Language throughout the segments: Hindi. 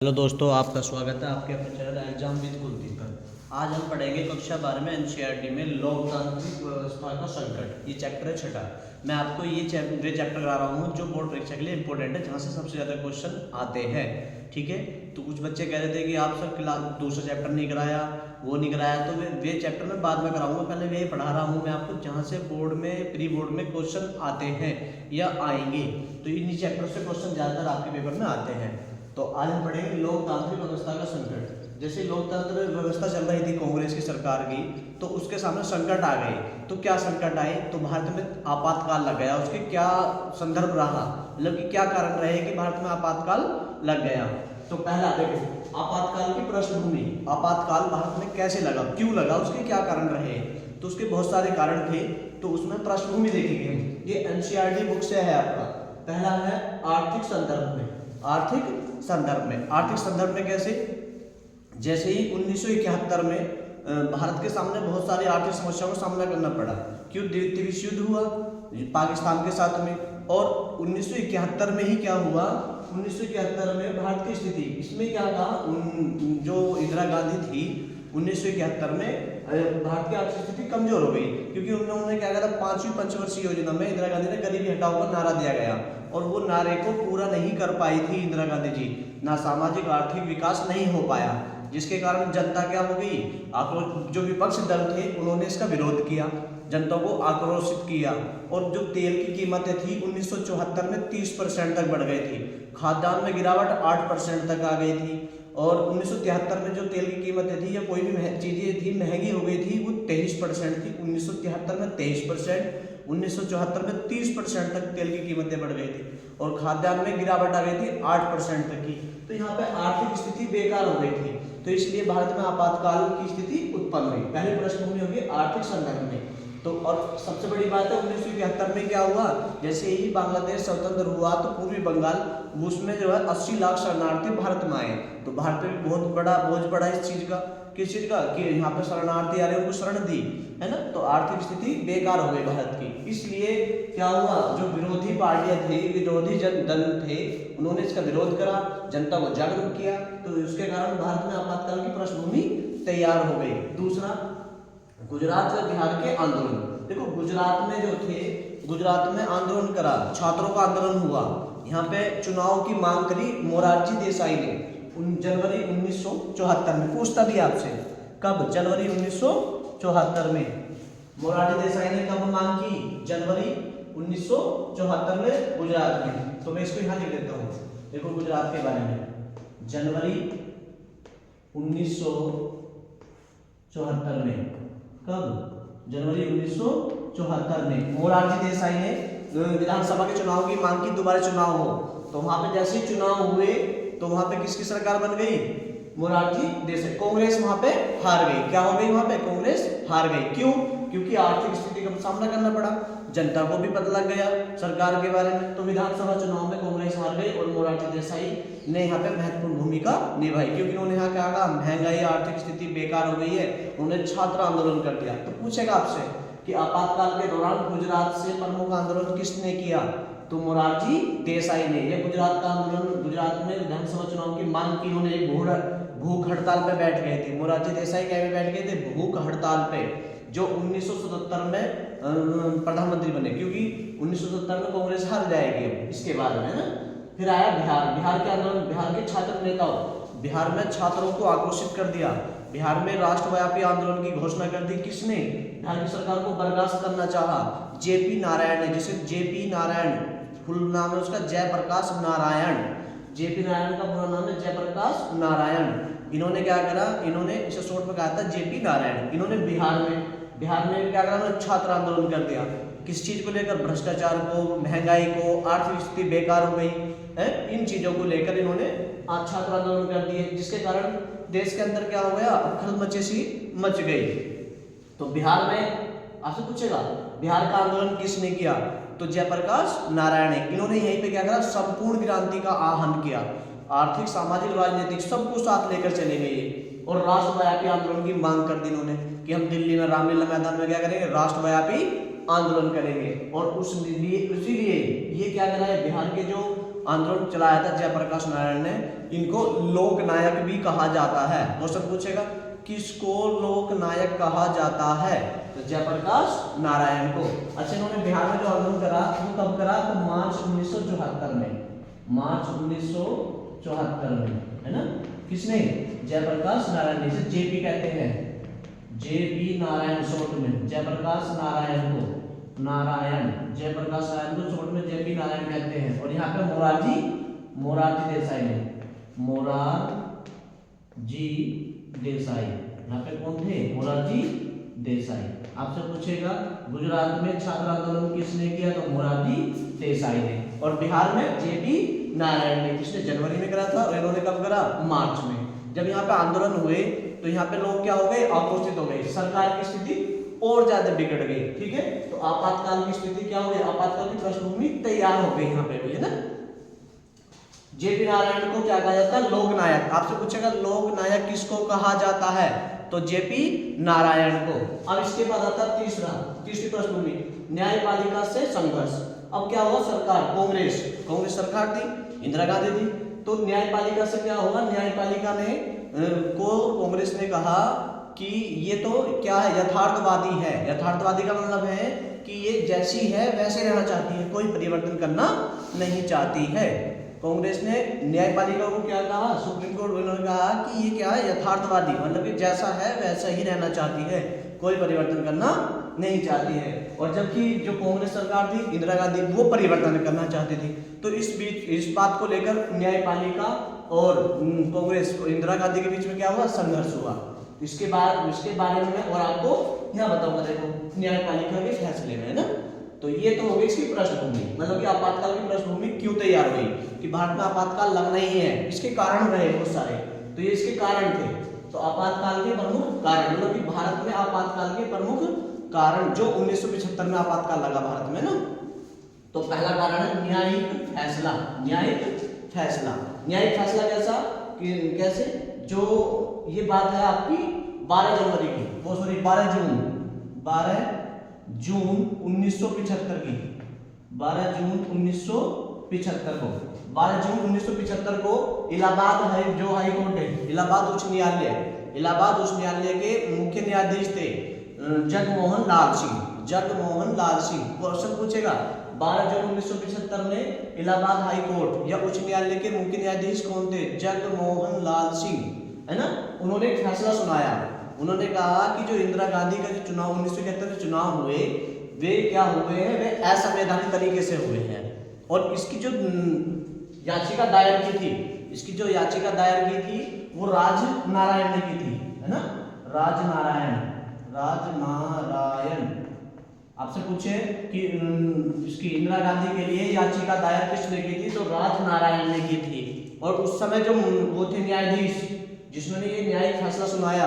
हेलो दोस्तों, आपका स्वागत है आपके अपने चैनल एग्जाम विद कुलदीप पर। आज हम पढ़ेंगे कक्षा 12 में एनसीईआरटी में लोकतांत्रिक व्यवस्था का संकट। ये चैप्टर है छठा। मैं आपको ये चैप्टर करा रहा हूँ जो बोर्ड परीक्षा के लिए इंपॉर्टेंट है, जहाँ से सबसे ज़्यादा क्वेश्चन आते हैं। ठीक है, तो कुछ बच्चे कह रहे थे कि आप सर क्लास दूसरा चैप्टर नहीं कराया, वो नहीं कराया, तो वे चैप्टर मैं बाद में कराऊंगा। पहले वे पढ़ा रहा हूँ मैं आपको जहाँ से बोर्ड में प्री बोर्ड में क्वेश्चन आते हैं या आएंगे। तो इन्हीं चैप्टर से क्वेश्चन ज़्यादातर आपके पेपर में आते हैं। तो आज हम पढ़ेंगे लोकतांत्रिक व्यवस्था का संकट। जैसे लोकतांत्रिक व्यवस्था चल रही थी कांग्रेस की सरकार की, तो उसके सामने संकट आ गए। तो क्या संकट आए? तो भारत में आपातकाल लग गया। उसके क्या संदर्भ रहा, मतलब कि क्या कारण रहे कि भारत में आपातकाल लग गया? तो पहला देखो, आपातकाल की पृष्ठभूमि। आपातकाल भारत में कैसे लगा, क्यों लगा, उसके क्या कारण रहे? तो उसके बहुत सारे कारण थे, तो उसमें पृष्ठभूमि देखेंगे। ये एनसीईआरटी बुक से है आपका। पहला है आर्थिक संदर्भ में। आर्थिक संदर्भ में कैसे? जैसे ही 1971 में भारत के सामने बहुत सारी आर्थिक समस्याओं का सामना करना पड़ा। क्यों? द्वितीय विश्व युद्ध हुआ पाकिस्तान के साथ में, और 1971 में ही क्या हुआ, 1971 में भारत की स्थिति, इसमें क्या कहा, जो इंदिरा गांधी थी 1971 में भारत की आर्थिक स्थिति कमजोर हो गई, क्योंकि उन्होंने क्या कहा था, 5वीं पंचवर्षीय योजना में इंदिरा गांधी ने गरीबी हटाओ का नारा दिया गया, और वो नारे को पूरा नहीं कर पाई थी इंदिरा गांधी जी। ना सामाजिक आर्थिक विकास नहीं हो पाया, जिसके कारण जनता क्या हो गई, आक्रोश। जो विपक्ष दल थे उन्होंने इसका विरोध किया, जनता को आक्रोशित किया, और जो तेल की कीमतें थी 1974 में 30% तक बढ़ गई थी। खाद्यान्न में गिरावट 8% तक आ गई थी, और 1973 में जो तेल की कीमतें थी या कोई भी चीजें थी महंगी हो गई थी, वो 23% थी। 1973 में 23%, 1974 में 30% तक तेल की कीमतें बढ़ गई थी, और खाद्यान्न में गिरावट आ गई थी 8% तक की। तो यहाँ पे आर्थिक स्थिति बेकार हो गई थी, तो इसलिए भारत में आपातकाल की स्थिति उत्पन्न हुई। पहली पृष्ठभूमि होगी आर्थिक संदर्भ में। तो और सबसे बड़ी बात है 1971 में क्या हुआ, जैसे ही बांग्लादेश स्वतंत्र हुआ तो पूर्वी बंगाल, उसमें जो है 80 लाख शरणार्थी भारत में आए। तो भारत पे भी बहुत बड़ा बोझ पड़ा इस चीज का। किस चीज का? कि यहाँ पे शरणार्थी आ रहे, उनको शरण दी, है ना। तो आर्थिक स्थिति बेकार हो गई भारत की। इसलिए क्या हुआ, जो विरोधी पार्टियां थी, विरोधी दल थे, उन्होंने इसका विरोध करा, जनता को जागरूक किया, तो उसके कारण भारत में आपातकाल की पृष्ठभूमि तैयार हो गई। दूसरा, गुजरात व बिहार के आंदोलन। देखो गुजरात में जो थे, गुजरात में आंदोलन करा, छात्रों का आंदोलन हुआ। यहाँ पे चुनाव की मांग करी मोरारजी देसाई ने जनवरी 1974 में। पूछता भी आपसे कब? जनवरी 1974 में मोरारजी देसाई ने कब मांग की? जनवरी 1974 में गुजरात में। तो मैं इसको यहाँ लिख देता हूँ। देखो गुजरात के बारे में, जनवरी 1974 में। कब? जनवरी 1974 में मोरारजी देसाई ने विधानसभा के चुनाव की मांग की, दोबारा चुनाव हो। तो वहां पे जैसे ही चुनाव हुए तो वहां पे किसकी सरकार बन गई? मोरारजी देसाई। कांग्रेस वहां पे हार गई। क्या हो गई? वहां पे कांग्रेस हार गई। क्यों? क्योंकि आर्थिक स्थिति का सामना करना पड़ा, जनता को भी पता लग गया सरकार के बारे में। तो विधानसभा चुनाव में कांग्रेस हार गई, और मोरारजी देसाई ने यहाँ पे महत्वपूर्ण भूमिका निभाई, क्योंकि उन्होंने यहाँ क्या कहा, महंगाई, आर्थिक स्थिति बेकार हो गई है, उन्होंने छात्र आंदोलन कर दिया। तो पूछेगा आपसे कि आपातकाल के दौरान गुजरात से प्रमुख आंदोलन किसने किया? तो मोरारजी देसाई ने। यह गुजरात का आंदोलन, गुजरात में विधानसभा चुनाव की मांग की उन्होंने, एक भूख हड़ताल पे बैठ गए थे। मोरारजी देसाई क्या में बैठ गए थे? भूख हड़ताल पे, जो 1977 में प्रधानमंत्री बने, क्योंकि 1977 में कांग्रेस हार जाएगी इसके बाद में, है ना। फिर आया बिहार। बिहार के आंदोलन, बिहार के छात्र नेताओं, बिहार में छात्रों को आक्रोशित कर दिया। बिहार में राष्ट्रव्यापी आंदोलन की घोषणा कर दी। किसने? बिहार की सरकार को बर्खास्त करना चाहा जेपी नारायण ने, जिसे जेपी नारायण, फुल नाम है उसका जयप्रकाश नारायण। जेपी नारायण का पूरा नाम है जयप्रकाश नारायण। इन्होंने क्या करा, इन्होंने इसे शॉर्ट में कहा था जेपी नारायण। इन्होंने बिहार में क्या करा, छात्र आंदोलन कर दिया। किस चीज को लेकर? भ्रष्टाचार को, महंगाई को, आर्थिक स्थिति बेकार हो गई है, इन चीजों को लेकर इन्होंने छात्र आंदोलन कर दिए, जिसके कारण देश के अंदर क्या हो गया, अखल मचे सी मच गई। तो बिहार में आपसे पूछेगा बिहार का आंदोलन किसने किया? तो जयप्रकाश नारायण ने। इन्होंने यहीं पे क्या करा, संपूर्ण क्रांति का आह्वान किया। आर्थिक, सामाजिक, राजनीतिक सबको साथ लेकर चले गए, और राष्ट्रव्यापी आंदोलन की मांग कर दी इन्होंने कि हम दिल्ली में रामलीला मैदान में क्या करेंगे, राष्ट्रव्यापी आंदोलन करेंगे। और उसीलिए ये क्या करा है, बिहार के जो आंदोलन चलाया था जयप्रकाश नारायण ने, इनको लोक नायक भी कहा जाता है। क्वेश्चन पूछेगा किसको लोक नायक कहा जाता है, तो जयप्रकाश नारायण को। अच्छा, इन्होंने बिहार में जो आंदोलन करा वो कब करा, तो मार्च 1974 में, मार्च 1974 में, है ना। किसने, जयप्रकाश नारायण, जिसे जेपी कहते हैं, जेपी नारायण शॉर्ट में, जयप्रकाश नारायण को, नारायण, जयप्रकाश नारायण को शॉर्ट में जेपी नारायण कहते हैं। और यहाँ पे मोरारजी देसाई ने, मोरारजी देसाई, यहाँ पे कौन थे, मोरारजी देसाई। आपसे पूछेगा गुजरात में छात्र आंदोलन किसने किया, तो मोरारजी देसाई ने। और बिहार में जेपी नारायण ने, किसने, जनवरी में करा था, और इन्होंने कब करा, मार्च में। जब यहाँ पे आंदोलन हुए तो यहाँ पे लोग क्या हो गए, आक्रोशित हो गए, सरकार की स्थिति और ज्यादा बिगड़ गई। ठीक है, तो आपातकाल की स्थिति क्या हो गई, आपातकाल की पृष्ठभूमि तैयार हो गई यहाँ पे भी, है ना। जेपी नारायण को क्या कहा जाता है, लोक नायक। आपसे पूछेगा लोक नायक किसको कहा जाता है, तो जेपी नारायण को। अब इसके बाद आता है तीसरी पृष्ठभूमि, न्यायपालिका से संघर्ष। अब क्या हुआ, सरकार, कांग्रेस सरकार थी, इंदिरा गांधी थी, तो न्यायपालिका से क्या हुआ, न्यायपालिका ने कांग्रेस ने कहा कि ये तो क्या है, यथार्थवादी है। यथार्थवादी का मतलब है कि ये जैसी है वैसे रहना चाहती है, कोई परिवर्तन करना नहीं चाहती है। कांग्रेस ने न्यायपालिका को क्या कहा, सुप्रीम कोर्ट उन्होंने कहा कि ये क्या है, यथार्थवादी, मतलब कि जैसा है वैसा ही रहना चाहती है, कोई परिवर्तन करना नहीं चाहती है। और जबकि जो कांग्रेस सरकार थी, इंदिरा गांधी, वो परिवर्तन करना चाहती थी। तो इस बात को लेकर न्यायपालिका और कांग्रेस, इंदिरा गांधी के बीच में क्या हुआ, संघर्ष हुआ। इसके बारे में और आपको यहाँ बताऊंगा, देखो न्यायपालिका के फैसले में, है ना। तो ये तो हो गई इसकी पृष्ठभूमि, मतलब कि आपातकाल की पृष्ठभूमि क्यों तैयार हुई, कि भारत में आपातकाल लगना ही है, इसके कारण रहे बहुत सारे, तो ये इसके कारण थे। तो आपातकाल के प्रमुख कारण, मतलब कि भारत में आपातकाल के प्रमुख कारण जो 1975 में आपातकाल लगा भारत में ना, तो पहला कारण है न्यायिक फैसला। न्यायिक फैसला कैसे, जो ये बात है आपकी 12 जनवरी की, वो सॉरी 12 जून 1975 की, 12 जून 1975 को इलाहाबाद जो हाई कोर्ट है, इलाहाबाद उच्च न्यायालय के मुख्य न्यायाधीश थे जगमोहन लाल सिंह। क्वेश्चन पूछेगा 12 जून 1975 में इलाहाबाद हाई कोर्ट या उच्च न्यायालय के मुख्य न्यायाधीश कौन थे, जगमोहन लाल सिंह, है ना। उन्होंने एक फैसला सुनाया, उन्होंने कहा कि जो इंदिरा गांधी का जो चुनाव 1971 में चुनाव हुए, वे क्या हुए हैं, वे असंवैधानिक तरीके से हुए हैं। और इसकी जो याचिका दायर की थी, वो राजनारायण ने की थी, है ना, राजनारायण। आपसे पूछे कि इसकी इंदिरा गांधी के लिए याचिका दायर किसने की थी, तो राजनारायण ने की थी। और उस समय जो वो थे न्यायाधीश जिन्होंने ये न्यायिक फैसला सुनाया,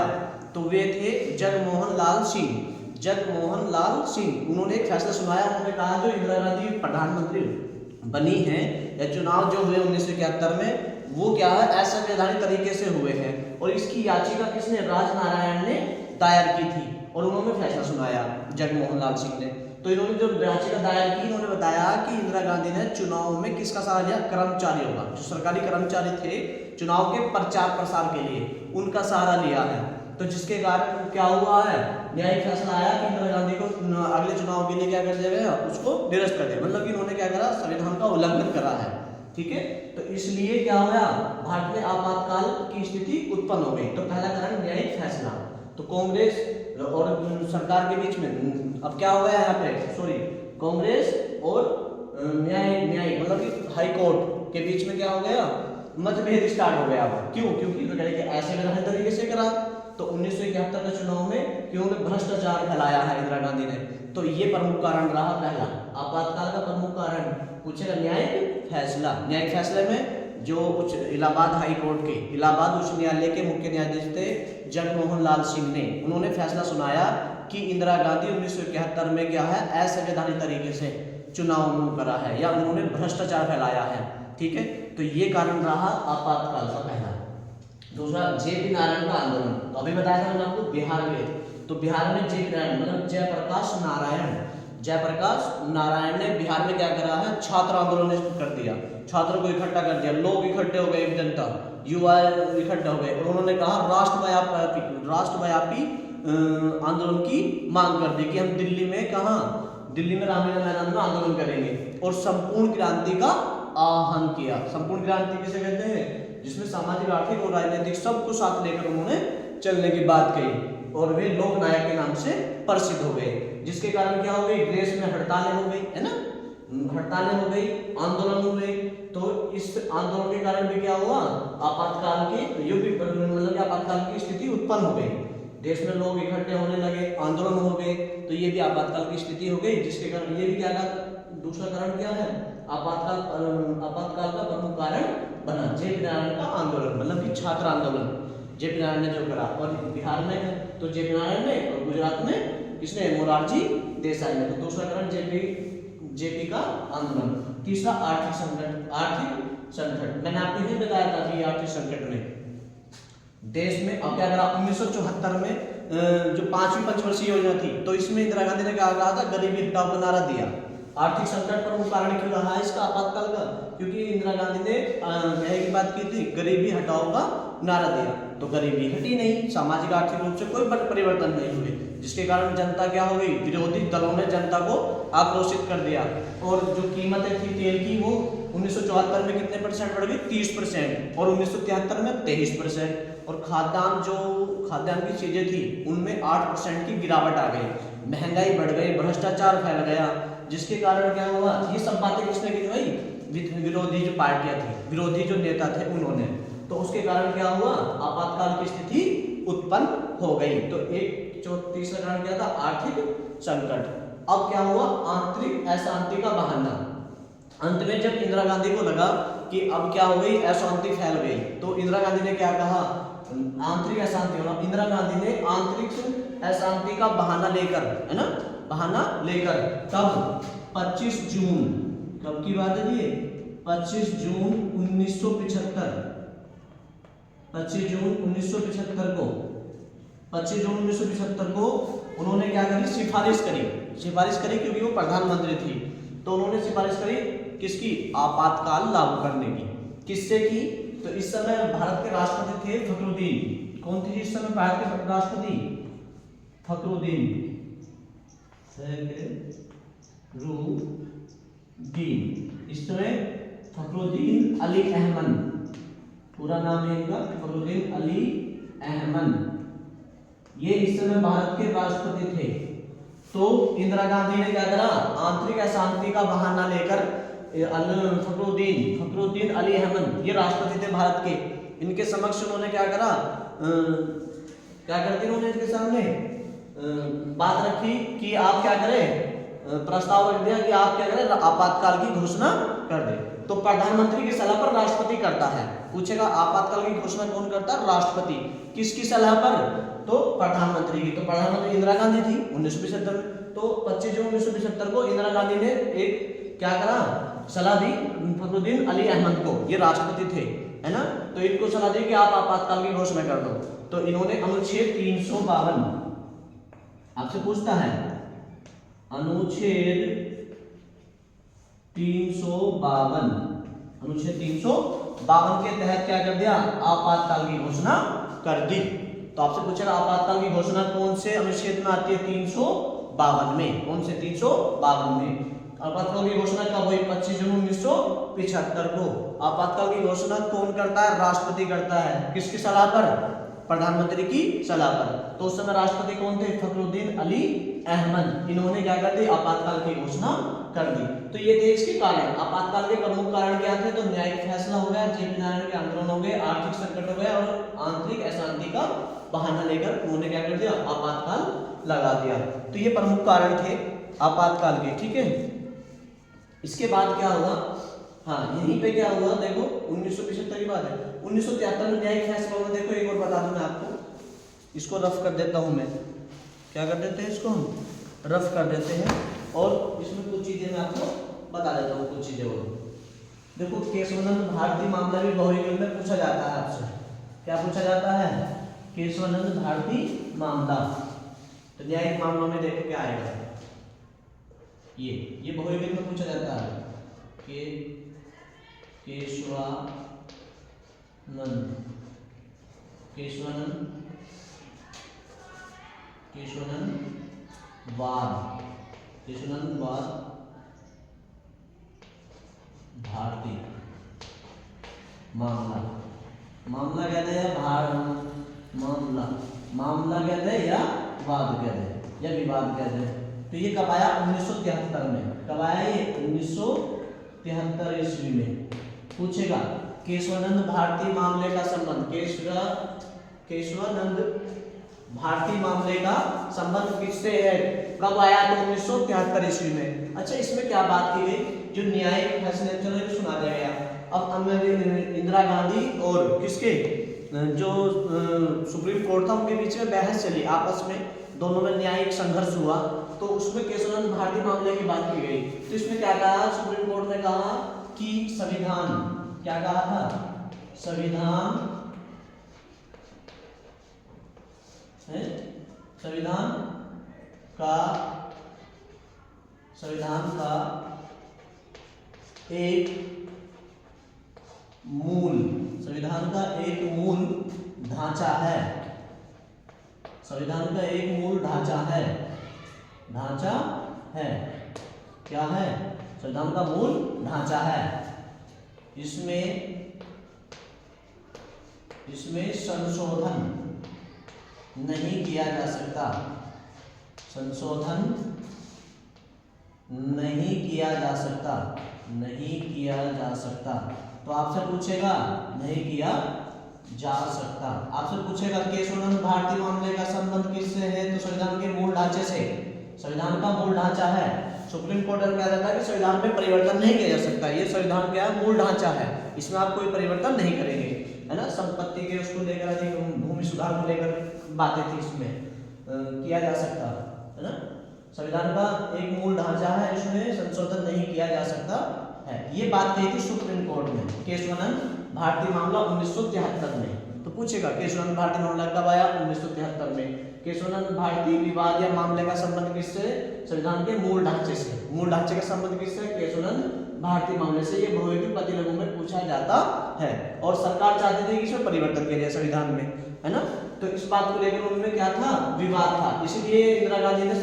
तो वे थे जगमोहन लाल सिंह। उन्होंने एक फैसला सुनाया, उन्होंने कहा जो इंदिरा गांधी प्रधानमंत्री बनी है, या चुनाव जो हुए 1971 में, वो क्या है, असंवैधानिक तरीके से हुए हैं। और इसकी याचिका किसने, राजनारायण ने दायर की थी, और उन्होंने फैसला सुनाया जगमोहन लाल सिंह ने। तो इन्होंने जो याचिका दायर की, इन्होंने बताया कि इंदिरा गांधी ने चुनाव में किसका सहारा लिया, कर्मचारियों का, जो सरकारी कर्मचारी थे चुनाव के प्रचार प्रसार के लिए, उनका सहारा लिया है। तो जिसके कारण क्या हुआ है, न्यायिक फैसला आया कि इंदिरा गांधी को अगले चुनाव के लिए क्या कर दिया, उसको निरस्त कर दिया, मतलब कि इन्होंने क्या करा, संविधान का उल्लंघन करा है। ठीक है, तो इसलिए क्या हुआ, भारत में आपातकाल की स्थिति उत्पन्न हो गई। तो पहला कारण न्यायिक फैसला। तो कांग्रेस और सरकार के बीच में अब क्या हो गया यहाँ पे, कांग्रेस और न्यायिक मतलब कि हाई कोर्ट के बीच में क्या हो गया, मतभेद स्टार्ट हो गया। क्यों, क्योंकि ऐसे तरीके से करा। तो 1971 के चुनाव में क्यों भ्रष्टाचार फैलाया है इंदिरा गांधी ने, तो ये प्रमुख कारण रहा पहला आपातकाल का प्रमुख कारण। पूछेगा न्यायिक फैसले में जो इलाहाबाद हाई कोर्ट के, इलाहाबाद उच्च न्यायालय के मुख्य न्यायाधीश थे जगमोहन लाल सिंह ने, उन्होंने फैसला सुनाया कि इंदिरा गांधी 1971 में क्या है, असंवैधानिक तरीके से चुनाव करा है, या उन्होंने भ्रष्टाचार फैलाया है। ठीक है, तो ये कारण रहा आपातकाल का पहला। दूसरा जेपी नारायण का आंदोलन, तो अभी बताया था मैंने आपको बिहार में, तो बिहार में जेपी नारायण मतलब जयप्रकाश नारायण जयप्रकाश नारायण ने बिहार में क्या करा है, छात्र आंदोलन कर दिया, छात्रों को इकट्ठा कर दिया, लोग इकट्ठे हो गए, जनता युवा इकट्ठा हो गए और उन्होंने कहा राष्ट्रव्यापी आंदोलन की मांग कर दी कि हम दिल्ली में कहाँ, दिल्ली में रामलीला मैदान में आंदोलन करेंगे और संपूर्ण क्रांति का आह्वान किया। संपूर्ण क्रांति किसे कहते हैं, जिसमें सामाजिक आर्थिक और राजनीतिक सबको साथ लेकर उन्होंने चलने की बात कही और वे लोकनायक के नाम से प्रसिद्ध हो गए, जिसके कारण क्या हो गई, देश में हड़तालें हो गई, है ना, हड़तालें हो गई, आंदोलन हो गए। तो इस आंदोलन के कारण भी क्या हुआ, आपातकाल की मतलब आपातकाल की स्थिति उत्पन्न हो गई, देश में लोग इकट्ठे होने लगे, आंदोलन हो गए, तो ये भी आपातकाल की स्थिति हो गई, जिसके कारण ये भी क्या था, दूसरा कारण क्या है, आपातकाल का प्रमुख कारण बना जे.पी. नारायण का आंदोलन, मतलब कि छात्र आंदोलन जे.पी. नारायण ने जो करा। और बिहार में तो जे.पी. नारायण ने और गुजरात में किसने, मोरारजी देसाई ने। तो दूसरा कारण जेपी का आंदोलन। तीसरा आर्थिक संकट, मैंने आपको ये बताया था कि आर्थिक संकट में देश में अब क्या करा, 1974 में जो 5वीं पंचवर्षीय योजना थी, तो इसमें इंदिरा गांधी ने क्या कहा था, गरीबी हटाओ का नारा दिया। आर्थिक संकट पर मुख्य कारण क्यों रहा है इसका आपातकाल का, क्योंकि इंदिरा गांधी ने न्याय की बात की थी, गरीबी हटाओ का नारा दिया, तो गरीबी हटी नहीं, सामाजिक आर्थिक रूप से कोई परिवर्तन नहीं हुए, जिसके कारण जनता क्या हो गई, विरोधी दलों ने जनता को आक्रोशित कर दिया और जो कीमतें थी तेल की वो 1974 में कितने परसेंट बढ़ गई, 30% और 1973 में 23%। और खाद्यान्न की चीजें थी उनमें 8% की गिरावट आ गई, महंगाई बढ़ गई, भ्रष्टाचार फैल गया, जिसके कारण क्या हुआ, ये सब बातें किसने की भाई, विरोधी जो पार्टियां थी, विरोधी जो नेता थे उन्होंने, तो उसके कारण क्या हुआ, आपातकाल की स्थिति उत्पन्न हो गई। तो एक जो तीसरा कारण क्या था, आर्थिक संकट। अब क्या हुआ, आंतरिक अशांति का बहाना। अंत में जब इंदिरा गांधी को लगा कि अब क्या हो गई, अशांति फैल गई, तो इंदिरा गांधी ने क्या कहा, आंतरिक अशांति होना, इंदिरा गांधी ने आंतरिक अशांति का बहाना लेकर, है ना, बहाना लेकर तब 25 जून, कब की बात है ये, 25 जून 1975, 25 जून 1975 को उन्होंने क्या करी, सिफारिश करी क्योंकि वो प्रधानमंत्री थी, तो उन्होंने सिफारिश करी किसकी, आपातकाल लागू करने की। किससे की, तो इस समय भारत के राष्ट्रपति थे फखरुद्दीन। कौन थे इस समय भारत के राष्ट्रपति, फखरुद्दीन, इस समय फखरुद्दीन अली अहमद, पूरा नाम है इनका फखरुद्दीन अली अहमद, ये इस समय भारत के राष्ट्रपति थे। तो इंदिरा गांधी ने क्या करा, आंतरिक अशांति का बहाना लेकर फखरुद्दीन अली अहमद, ये राष्ट्रपति थे भारत के, इनके समक्ष उन्होंने क्या करा, क्या करती उन्होंने इनके सामने बात रखी कि आप क्या करें, प्रस्ताव रख दिया कि आप क्या करें, आपातकाल की घोषणा कर दे। तो प्रधानमंत्री की सलाह पर राष्ट्रपति करता है, पूछेगा आपातकाल की घोषणा कौन करता है, राष्ट्रपति। किसकी सलाह पर, तो प्रधानमंत्री की। तो प्रधानमंत्री इंदिरा गांधी थी 1975 में, तो 25 जून 1975 को इंदिरा गांधी ने एक क्या करा, सलाह दी फखरुद्दीन अली अहमद को, ये राष्ट्रपति थे, है ना, तो इनको सलाह दी कि आप आपातकाल की घोषणा कर दो। तो इन्होंने अनुच्छेद 352, आपसे पूछता है अनुच्छेद 352 के तहत क्या कर दिया, आपातकाल की घोषणा कर दी। तो आपसे पूछेगा आपातकाल की घोषणा कौन से अनुच्छेद में आती है, 352 में, कौन से 352 में। आपातकाल की घोषणा कब हुई, 25 जून 1975 को। आपातकाल की घोषणा कौन करता है, राष्ट्रपति करता है, किसकी सलाह पर, प्रधानमंत्री की सलाह पर। तो उस समय राष्ट्रपति कौन थे, फखरुद्दीन अली अहमद, इन्होंने क्या कर दी, आपातकाल की घोषणा कर दी। तो ये थे इसके कारण, आपातकाल के प्रमुख कारण क्या थे, तो न्यायिक फैसला हो गया, जे.पी. नारायण के आंदोलन हो गए, आर्थिक संकट हो गया और आंतरिक अशांति का बहाना लेकर उन्होंने क्या कर दिया, आपातकाल लगा दिया। तो ये प्रमुख कारण थे आपातकाल के, ठीक है। इसके बाद क्या हुआ, हाँ यहीं पे क्या हुआ, देखो 1975 की बात है, 1973 में न्यायिक फैसला हुआ। देखो एक और बता दूं मैं आपको, इसको रफ कर देता हूं मैं, क्या कर देते हैं, इसको हम रफ कर देते हैं और इसमें कुछ चीजें मैं आपको बता देता हूँ, कुछ चीजें और। देखो केशवानंद भारती मामला भी बहुविकल्प में पूछा जाता है आपसे, क्या पूछा जाता है, केशवानंद भारती मामला। तो न्यायिक मामलों में देखो क्या आएगा, ये बहुविकल्प में पूछा जाता है के केशवानंद केशवानंद वाद भारती मामला कहते हैं मामला कहते हैं या वाद कहते हैं या विवाद कहते हैं। तो ये कब आया 1973 में। कब आया ये 1973 ईस्वी में। पूछेगा केशवानंद भारती मामले का संबंध, केशवानंद भारती मामले का संबंध किससे है, कब आया तो 1973 ईस्वी में। अच्छा इसमें क्या बात की गई, जो न्यायिक फैसले, चलो ये सुना दिया गया। अब इंदिरा गांधी और किसके जो सुप्रीम कोर्ट था उनके बीच में बहस चली, आपस में दोनों में न्यायिक संघर्ष हुआ, तो उसमें केशवानंद भारती मामले की बात की गई। तो इसमें क्या कहा, सुप्रीम कोर्ट ने कहा कि संविधान, क्या कहा था, संविधान का एक मूल ढांचा है, संविधान का एक मूल ढांचा है, क्या है, संविधान का मूल ढांचा है। इसमें संशोधन नहीं किया जा सकता, नहीं किया जा सकता। तो आपसे पूछेगा नहीं किया जा सकता, आपसे पूछेगा केशवानंद भारती मामले का संबंध किससे है, तो संविधान के मूल ढांचे से, संविधान का मूल ढांचा है। सुप्रीम कोर्ट ने कहा जाता है कि संविधान में परिवर्तन नहीं किया जा सकता, ये संविधान क्या है, मूल ढांचा है, इसमें आप कोई परिवर्तन नहीं करेंगे, है ना। संपत्ति के उसको लेकर, भूमि सुधार को लेकर बातें थी, इसमें किया जा सकता है ना। संविधान का एक मूल ढांचा है, इसमें संशोधन नहीं किया जा सकता है, ये बात कही थी सुप्रीम कोर्ट ने। केशवानंद भारती मामला 1973 में। तो पूछेगा केशवानंद भारती मामला कब आया, 1973 में। केशवानंद भारती विवाद या मामले का संबंध किससे, संविधान के मूल ढांचे से। मूल ढांचे का संबंध किससे, केशवानंद भारती मामले से। ये बहुविकल्प प्रतिलघु में पूछा जाता है, और सरकार चाहती थी कि इसमें परिवर्तन किया जाए संविधान में, है ना। तो इस बात को लेकर उनमें क्या था, विवाद था, इसलिए इंदिरा गांधी ने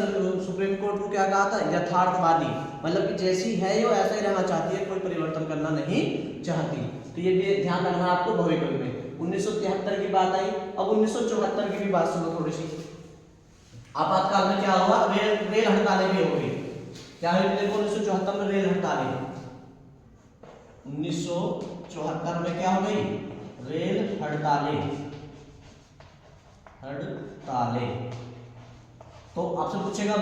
सुप्रीम कोर्ट को क्या कहा था, यथार्थवादी, मतलब कि जैसी है वो ऐसा ही रहना चाहती है, कोई परिवर्तन करना नहीं चाहती। तो ये भी ध्यान रखना आपको बहुविकल्प में। 1973 की बात आई, अब 1974 की भी बात सुनो थोड़ी सी। आपातकाल में क्या हुआ, रेल हड़तालें भी हो गई। क्या हुई, देखो 1974 में रेल हड़तालें, 1974 में क्या हो गई, रेल हड़तालें। तो आपसे पूछेगा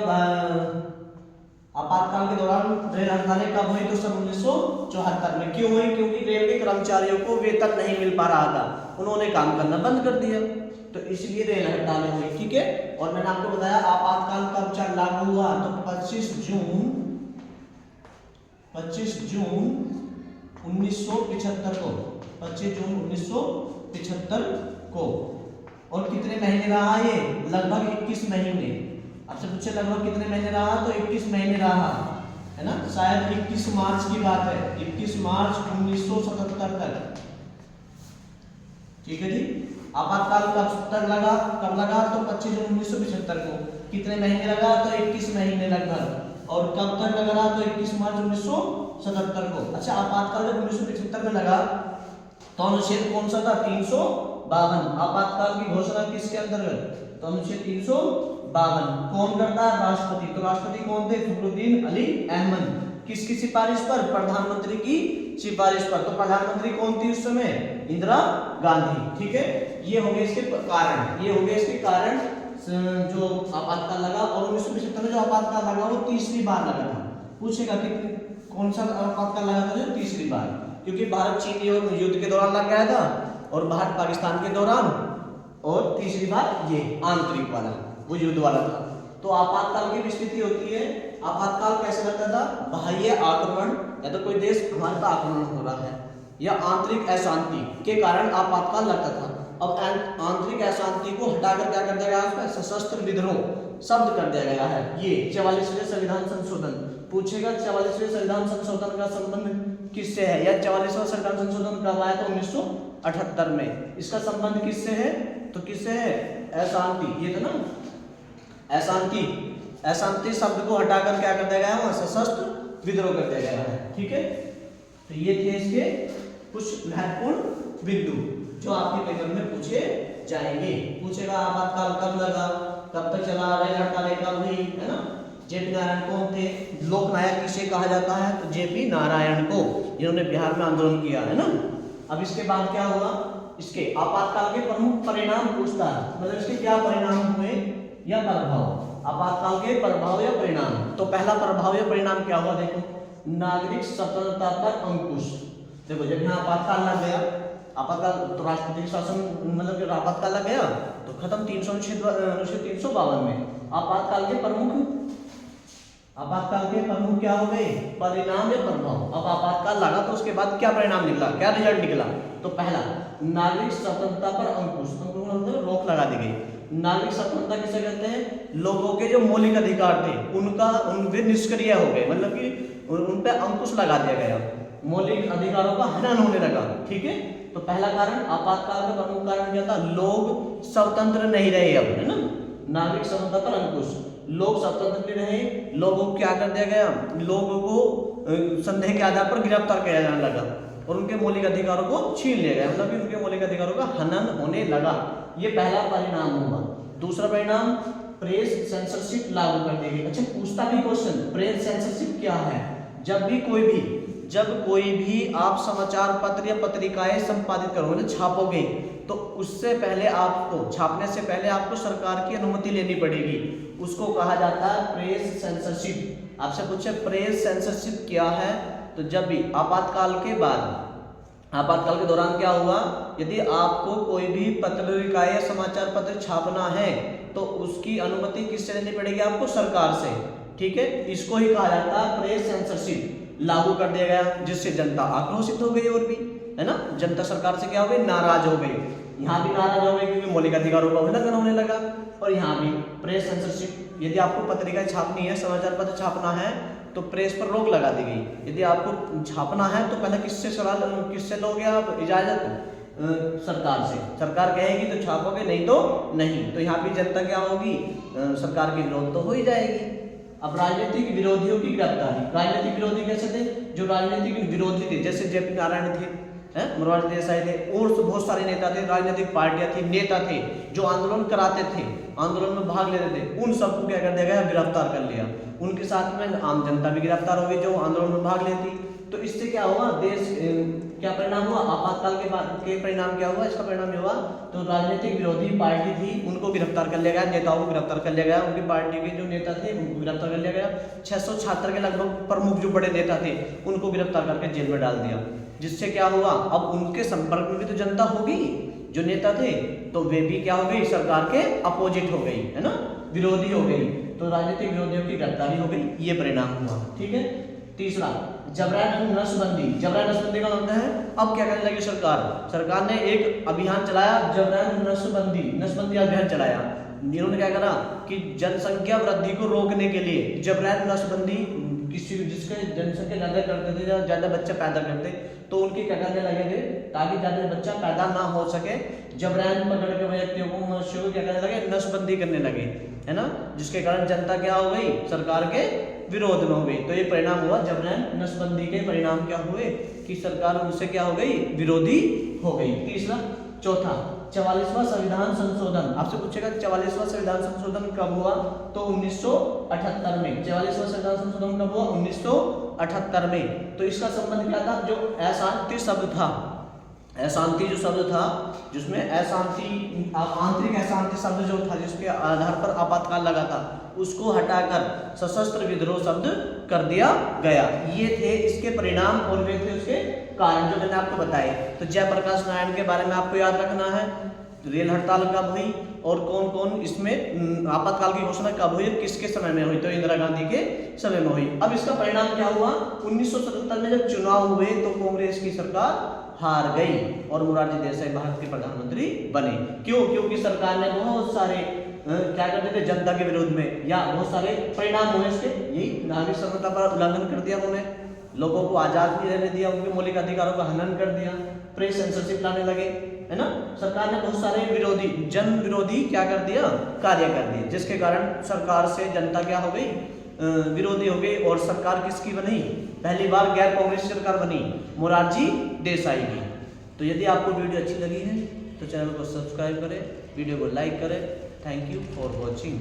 आपातकाल के दौरान रेल हड़तालें कब हुई, तो सन 1974 में। क्यों हुई, क्योंकि रेल के कर्मचारियों को वेतन नहीं मिल पा रहा था, उन्होंने काम करना बंद कर दिया, तो इसलिए रेल हड़तालें हुई, ठीक है। और मैंने आपको बताया आपातकाल कब लागू हुआ, तो 25 जून 1975 को, 25 जून 1975 को। और कितने महीने रहा ये, लगभग 21 महीने। आपसे पूछे लगभग कितने महीने रहा, तो 21 महीने रहा, है ना। शायद 21 मार्च की बात है, 21 मार्च 1977 तक, ठीक है जी। आपातकाल कब लगा, तो 25 जून 1975 को। कितने महीने लगा, तो 21 महीने लगभग। और कब तक लगा, तो 21 मार्च 1977 को। अच्छा, आपातकाल जब 1975 में लगा तो अनुच्छेद कौन सा था, 352। आपातकाल की घोषणा किसके अंतर्गत, तो अनुच्छेद 352। कौन करता है, राष्ट्रपति। तो राष्ट्रपति कौन थे, फखरुद्दीन अली अहमद। किसकी सिफारिश पर, प्रधानमंत्री की सिफारिश पर। तो प्रधानमंत्री कौन थी उस समय, इंदिरा गांधी, ठीक है। ये हो गए इसके कारण, जो आपातकाल लगा। और 1975 में जो आपातकाल लगा वो तीसरी बार लगा था। पूछेगा कि कौन सा आपातकाल लगा था, जो तीसरी बार, क्योंकि भारत चीन युद्ध के दौरान लग गया था, और भारत पाकिस्तान के दौरान, और तीसरी बार ये आंतरिक वाला, वो युद्ध वाला था। तो आपातकाल की स्थिति होती है, आपातकाल कैसे लगता था, बाह्य आक्रमण, या तो कोई देश हमारे पर आक्रमण हो रहा है, या आंतरिक अशांति के कारण आपातकाल लगता था। अब आंतरिक अशांति को हटाकर क्या कर दिया गया, उसमें सशस्त्र विद्रोह शब्द कर दिया गया है। ये 44वें संविधान संशोधन पूछेगा 44वें संविधान संशोधन का संबंध किससे है, या 44वां संविधान संशोधन कब आया था, 1978 में। इसका संबंध किससे है, तो किससे है, अशांति, ये था ना अशांति, अशांति शब्द को हटाकर क्या कर दिया गया है, सशस्त्र विद्रोह कर दिया गया है। ठीक है, तो ये थे इसके कुछ महत्वपूर्ण बिंदु जो आपके पेपर में पूछे जाएंगे। पूछेगा आपातकाल कब लगा, कब तक चला, रेल हड़तालें कब हुई, है ना, जेपी नारायण कौन थे, लोक नायक किसे कहा जाता है, तो जेपी नारायण को, जिन्होंने बिहार में आंदोलन किया, है ना। अब इसके बाद क्या हुआ, इसके आपातकाल के प्रमुख परिणाम पूछता है, मतलब इसके क्या परिणाम हुए या प्रभाव, आपातकाल के प्रभाव या परिणाम। तो पहला प्रभाव या परिणाम क्या हुआ, देखो, नागरिक स्वतंत्रता पर अंकुश। देखो जब यहाँ आपातकाल लग गया, आपातकाल तो राष्ट्रपति शासन, मतलब जब आपातकाल लग गया तो खत्म 352 में। आपातकाल के प्रमुख क्या हो गए, परिणाम या प्रभाव। अब आपातकाल लगा तो उसके बाद क्या परिणाम निकला, क्या रिजल्ट निकला, तो पहला नागरिक स्वतंत्रता पर अंकुश, मतलब रोक लगा दी गई। नागरिक स्वतंत्रता किसे कहते हैं, लोगों के जो मौलिक अधिकार थे उनका उन पे निष्क्रिय हो गए, मतलब कि उन पे अंकुश लगा दिया गया, मौलिक अधिकारों का हनन होने लगा। ठीक है, तो पहला कारण आपातकाल का प्रमुख कारण क्या था, लोग स्वतंत्र नहीं रहे अब, है ना, नागरिक स्वतंत्रता पर अंकुश, लोग स्वतंत्र नहीं रहे, लोगों को क्या कर दिया गया, लोगों को संदेह के आधार पर गिरफ्तार किया जाने लगा और उनके मौलिक अधिकारों को छीन लिया गया, मतलब कि उनके मौलिक अधिकारों का हनन होने लगा। ये पहला परिणाम हुआ। दूसरा परिणाम, प्रेस सेंसरशिप लागू कर दी गई। अच्छा, पूछता भी क्वेश्चन, प्रेस सेंसरशिप क्या है, जब कोई भी आप समाचार पत्र या पत्रिकाएं संपादित करोगे, छापोगे, तो उससे पहले आपको, छापने से पहले आपको सरकार की अनुमति लेनी पड़ेगी, उसको कहा जाता है प्रेस सेंसरशिप। आपसे पूछे प्रेस सेंसरशिप क्या है, तो जब भी आपातकाल के बाद, आपातकाल के दौरान क्या हुआ, यदि आपको कोई भी पत्रिका या समाचार पत्र छापना है तो उसकी अनुमति किससे लेनी पड़ेगी, आपको सरकार से। ठीक है, इसको ही कहा जाता है प्रेस सेंसरशिप। लागू कर दिया गया जिससे जनता आक्रोशित हो गई, और भी, है ना, जनता सरकार से क्या हो गई, नाराज हो गई। यहाँ भी नाराज हो गई क्योंकि मौलिक अधिकारों का उल्लंघन होने लगा, और यहाँ भी प्रेस सेंसरशिप। यदि आपको पत्रिका छापनी है, समाचार पत्र छापना है, तो प्रेस पर रोक लगा दी गई। यदि आपको छापना है तो पहले किससे लोगे आप इजाजत, सरकार से। सरकार कहेगी तो छापोगे, नहीं तो नहीं। तो यहाँ भी जनता क्या होगी, सरकार की विरोध तो हो ही जाएगी। अब राजनीतिक विरोधियों की गिरफ्तारी। राजनीतिक विरोधी कैसे थे, जो राजनीतिक विरोधी थे, जैसे जेपी नारायण थे, मोरारजी देसाई थे, और बहुत सारे नेता थे, राजनीतिक पार्टियां थी, नेता थे जो आंदोलन कराते थे, आंदोलन में भाग लेते थे, उन सबको क्या कर दिया गया, गिरफ्तार कर लिया। उनके साथ में आम जनता भी गिरफ्तार हो गई जो आंदोलन में भाग लेती। तो इससे क्या हुआ, देश क्या परिणाम हुआ, आपातकाल के बाद के परिणाम क्या हुआ, इसका परिणाम ये हुआ, तो राजनीतिक विरोधी पार्टी थी उनको गिरफ्तार कर लिया गया, नेताओं को गिरफ्तार कर लिया गया, उनकी पार्टी के जो नेता थे उनको गिरफ्तार कर लिया गया। 676 के लगभग प्रमुख जो बड़े नेता थे उनको गिरफ्तार करके जेल में डाल दिया। जिससे क्या हुआ, अब उनके संपर्क में भी तो जनता होगी, जो नेता थे, तो वे भी क्या हो गई, सरकार के अपोजिट हो गई, है ना, विरोधी हो गई। तो राजनीतिक विरोधियों की गिरफ्तारी हो गई, ये परिणाम हुआ। ठीक है, तीसरा जबरन नसबंदी। जबरन नसबंदी का मतलब है, अब क्या करने लगी सरकार ने एक अभियान चलाया, जबरन नसबंदी अभियान चलाया। इन्होंने क्या करा कि जनसंख्या वृद्धि को रोकने के लिए जबरन नसबंदी, किसी जिसके जनसंख्या ज्यादा करते थे, ज्यादा बच्चा पैदा करते, तो उनके क्या करने लगे थे, ताकि ज्यादा बच्चा पैदा ना हो सके, जबरन पकड़ के व्यक्तियों को, मनुष्यों को क्या करने लगे, नसबंदी करने लगे, है ना, जिसके कारण जनता क्या हो गई, सरकार के विरोध में हो गई। तो ये परिणाम हुआ, जबरन नसबंदी के परिणाम क्या हुए कि सरकार उनसे क्या हो गई, विरोधी हो गई। तीसरा, चौथा 44वां संविधान संशोधन। आपसे पूछेगा 44वां संविधान संशोधन कब हुआ, तो 1978 में। 44वां संविधान संशोधन कब हुआ, 1978 में। तो इसका संबंध क्या था, जो अशांति शब्द था, अशांति जो शब्द था, जिसमें अशांति, आंतरिक अशांति शब्द जो था, जिसके आधार पर आपातकाल लगा था, उसको हटाकर सशस्त्र विद्रोह शब्द कर दिया गया। ये थे इसके परिणाम और वे थे उसके कारण जो मैंने आपको बताए। तो जयप्रकाश नारायण के बारे में आपको याद रखना है, रेल हड़ताल कब हुई और कौन कौन इसमें आपातकाल की घोषणा कब हुई, किसके समय में हुई, तो इंदिरा गांधी के समय में हुई। अब इसका परिणाम क्या हुआ, 1977 में जब चुनाव हुए तो कांग्रेस की सरकार हार गई और मोरारजी देसाई भारत के प्रधानमंत्री बने। क्यों, क्योंकि सरकार ने बहुत सारे क्या करते थे जनता के विरोध में, या बहुत सारे परिणाम हुए इसके, यही नागरिक संहिता पर उल्लंघन कर दिया उन्होंने, लोगों को आजाद नहीं रहने दिया, उनके मौलिक अधिकारों का हनन कर दिया, प्रेस सेंसरशिप लाने लगे, है ना। सरकार ने बहुत सारे विरोधी, जन विरोधी क्या कर दिया, कार्य कर दिए, जिसके कारण सरकार से जनता क्या हो गई, विरोधी हो गई। और सरकार किसकी बनी, पहली बार गैर कांग्रेस सरकार बनी, मोरारजी देसाई की। तो यदि आपको वीडियो अच्छी लगी है तो चैनल को सब्सक्राइब करें, वीडियो को लाइक करें। Thank you for watching.